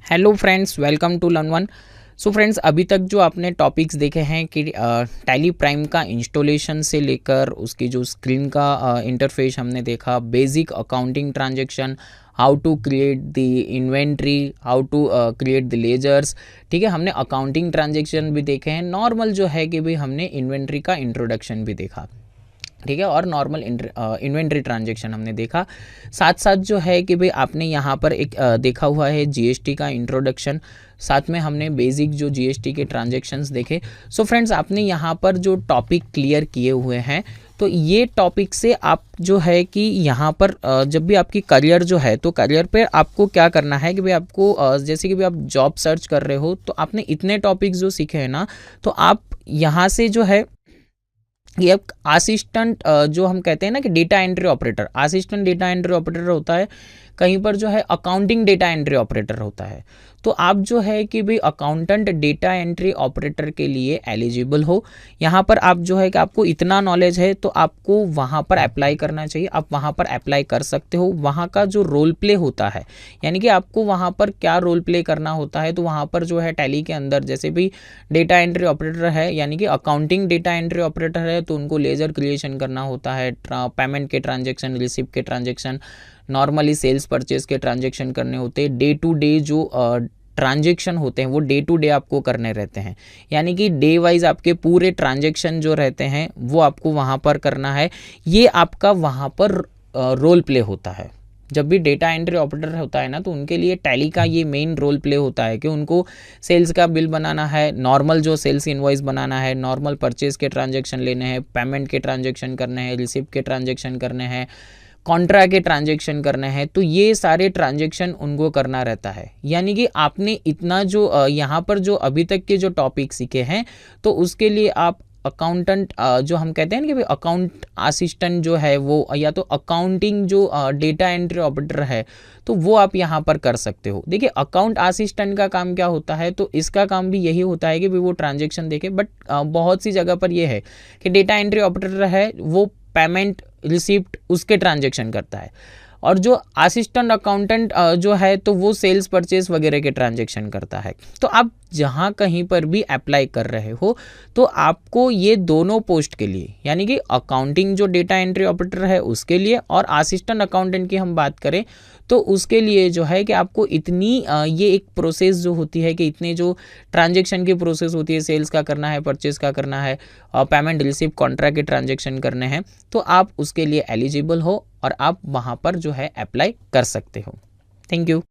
Hello friends, welcome to learn one. So friends, अभी तक जो आपने टॉपिक्स देखे हैं कि टैली प्राइम का इंस्टॉलेशन से लेकर उसकी जो स्क्रीन का इंटरफेस हमने देखा, basic accounting transaction, how to create the inventory, how to create the ledgers. ठीक है, हमने अकाउंटिंग ट्रांजैक्शन भी देखे हैं। नॉर्मल जो है कि भाई हमने इन्वेंट्री का इंट्रोडक्शन भी देखा। ठीक है, और नॉर्मल इन्वेंट्री ट्रांजैक्शन हमने देखा। साथ साथ जो है कि भाई आपने यहाँ पर एक देखा हुआ है जीएसटी का इंट्रोडक्शन, साथ में हमने बेसिक जो जीएसटी के ट्रांजैक्शंस देखे। सो फ्रेंड्स, आपने यहाँ पर जो टॉपिक क्लियर किए हुए हैं, तो ये टॉपिक से आप जो है कि यहाँ पर जब भी आपकी करियर जो है, तो करियर पे आपको क्या करना है कि भाई आपको जैसे कि भाई आप जॉब सर्च कर रहे हो, तो आपने इतने टॉपिक्स जो सीखे हैं ना, तो आप यहाँ से जो है ये एक असिस्टेंट जो हम कहते हैं ना कि data entry operator, assistant data entry operator होता है, कहीं पर जो है अकाउंटिंग डेटा एंट्री ऑपरेटर होता है। तो आप जो है कि भाई अकाउंटेंट डेटा एंट्री ऑपरेटर के लिए एलिजिबल हो। यहाँ पर आप जो है कि आपको इतना नॉलेज है तो आपको वहाँ पर अप्लाई करना चाहिए, आप वहाँ पर अप्लाई कर सकते हो। वहाँ का जो रोल प्ले होता है, यानी कि आपको वहाँ पर क्या रोल प्ले करना होता है, तो वहाँ पर जो है टैली के अंदर जैसे भी डेटा एंट्री ऑपरेटर है, यानी कि अकाउंटिंग डेटा एंट्री ऑपरेटर है, तो उनको लेजर क्रिएशन करना होता है, पेमेंट के ट्रांजेक्शन, रिसिप्ट के ट्रांजेक्शन, नॉर्मली सेल्स परचेज के ट्रांजेक्शन करने होते हैं। डे टू डे जो ट्रांजेक्शन होते हैं वो डे टू डे आपको करने रहते हैं, यानी कि डे वाइज आपके पूरे ट्रांजेक्शन जो रहते हैं वो आपको वहाँ पर करना है। ये आपका वहाँ पर रोल प्ले होता है। जब भी डेटा एंट्री ऑपरेटर होता है ना, तो उनके लिए टैली का ये मेन रोल प्ले होता है कि उनको सेल्स का बिल बनाना है, नॉर्मल जो सेल्स इनवॉइस बनाना है, नॉर्मल परचेज के ट्रांजेक्शन लेने हैं, पेमेंट के ट्रांजेक्शन करने हैं, रिसिप्ट के ट्रांजेक्शन करने हैं, कॉन्ट्रा के ट्रांजेक्शन करने हैं। तो ये सारे ट्रांजेक्शन उनको करना रहता है। यानी कि आपने इतना जो यहाँ पर जो अभी तक के जो टॉपिक सीखे हैं, तो उसके लिए आप अकाउंटेंट जो हम कहते हैं ना कि भाई अकाउंट असिस्टेंट जो है वो, या तो अकाउंटिंग जो डेटा एंट्री ऑपरेटर है, तो वो आप यहाँ पर कर सकते हो। देखिए, अकाउंट असिस्टेंट का काम क्या होता है, तो इसका काम भी यही होता है कि भाई वो ट्रांजेक्शन देखे। बट बहुत सी जगह पर ये है कि डेटा एंट्री ऑपरेटर है वो पेमेंट, रिसिप्ट, उसके ट्रांजेक्शन करता है, और जो असिस्टेंट अकाउंटेंट जो है तो वो सेल्स परचेज वगैरह के ट्रांजेक्शन करता है। तो आप जहाँ कहीं पर भी अप्लाई कर रहे हो, तो आपको ये दोनों पोस्ट के लिए, यानी कि अकाउंटिंग जो डेटा एंट्री ऑपरेटर है उसके लिए, और असिस्टेंट अकाउंटेंट की हम बात करें तो उसके लिए जो है कि आपको इतनी ये एक प्रोसेस जो होती है कि इतने जो ट्रांजेक्शन की प्रोसेस होती है, सेल्स का करना है, परचेज का करना है, पेमेंट, रिसिप्ट, कॉन्ट्रैक्ट के ट्रांजेक्शन करने हैं, तो आप उसके लिए एलिजिबल हो और आप वहाँ पर जो है अप्लाई कर सकते हो। Thank you.